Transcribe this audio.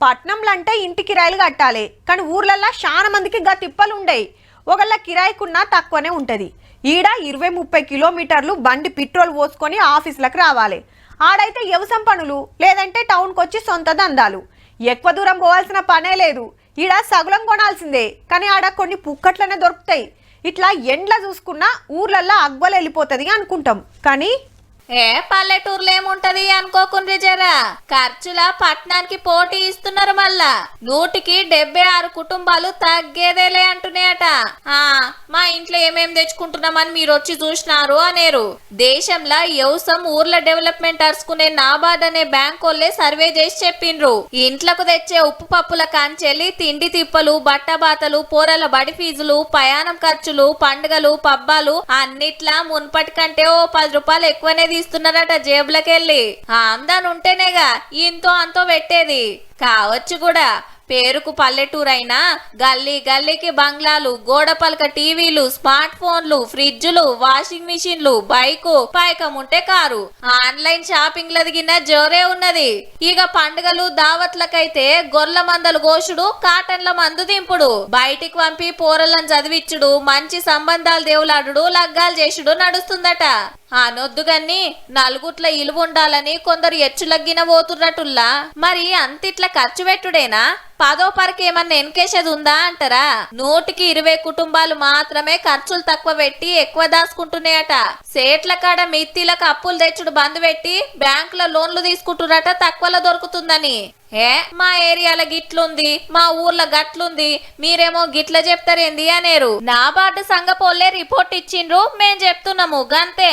పట్నంలో అంటే ఇంటి కిరాయిలు కట్టాలి, కానీ ఊర్లల్లో చాలా మందికి గా తిప్పలు ఉండయి. ఒకళ్ళ కిరాయికున్నా తక్కువనే ఉంటుంది. ఈడ 20-30 కిలోమీటర్లు బండి పెట్రోల్ పోసుకొని ఆఫీసులకు రావాలి. ఆడైతే వ్యవసాయ పనులు లేదంటే టౌన్కి వచ్చి సొంత దందాలు. ఎక్కువ దూరం పోవాల్సిన పనే లేదు. ఈడ సగులం కొనాల్సిందే, కానీ ఆడ కొన్ని పుక్కట్లనే దొరుకుతాయి. ఇట్లా ఎండ్ల చూసుకున్నా ఊర్లల్లో అగ్బలు వెళ్ళిపోతుంది అనుకుంటాం, కానీ పల్లెటూర్లో ఏముంటది అనుకోకుండ్రి జరా. ఖర్చుల పట్టణానికి పోటీ ఇస్తున్నారు. మళ్ళా 176 కుటుంబాలు తగ్గేదేలే అంటున్నాయట. మా ఇంట్లో ఏమేం తెచ్చుకుంటున్నామని మీరు వచ్చి చూసినారు అనేరు. దేశంలో వ్యవసాయం ఊర్ల డెవలప్మెంట్ అరుచుకునే నాబార్డ్ అనే బ్యాంక్ వాళ్ళే సర్వే చేసి చెప్పిండ్రు. ఇంట్లకు తెచ్చే ఉప్పు పప్పుల కాంచెల్లి తిండి తిప్పలు, బట్టబాతలు, పోరల బడి ఫీజులు, ప్రయాణం ఖర్చులు, పండుగలు, పబ్బాలు అన్నిట్లా మున్పటి కంటే ఓ 10 రూపాయలు ఎక్కువనే ఇస్తున్నారట జేబులకెళ్ళి. ఆమ్దాన్ ఉంటేనేగా ఇంతో అంతో పెట్టేది. కావచ్చు కూడా. పేరుకు పల్లెటూరైనా గల్లీ గల్లీకి బంగ్లాలు, గోడపలక టీవీలు, స్మార్ట్ ఫోన్లు, ఫ్రిడ్జ్లు, వాషింగ్ మిషన్లు, బైకు, పైకముంటే కారు. ఆన్లైన్ షాపింగ్ లదిగిన జోరే ఉన్నది. ఇక పండుగలు దావత్లకైతే గొర్రెల మందలు గోషుడు, కాటన్ల మందు దింపుడు, బయటికి పంపి పోరలను చదివిచ్చుడు, మంచి సంబంధాలు దేవులాడు, లగ్గాలు చేసుడు నడుస్తుందట. అనొద్దుగన్ని నలుగుట్ల ఇలువుండాలని కొందరు ఎచ్చులగ్గిన పోతున్నట్టుల్లా. మరి అంతిట్ల ఖర్చు పెట్టుడేనా? 10వ పరికి ఏమన్నా ఎన్కేసేది ఉందా అంటారా? 120 కుటుంబాలు మాత్రమే ఖర్చులు తక్కువ పెట్టి ఎక్కువ దాచుకుంటున్నాయట. సేట్ల కాడ మిత్తిలకు అప్పులు తెచ్చుడు బంద్ పెట్టి బ్యాంకుల లోన్లు తీసుకుంటున్నట తక్కువలో దొరుకుతుందని. మా ఏరియాలో గిట్లుంది, మా ఊర్లో గట్లుంది, మీరేమో గిట్ల చెప్తారేంది అనేరు. నాబార్డు సంఘపోలే రిపోర్ట్ ఇచ్చిండ్రు, మేం చెప్తున్నాము గంతే.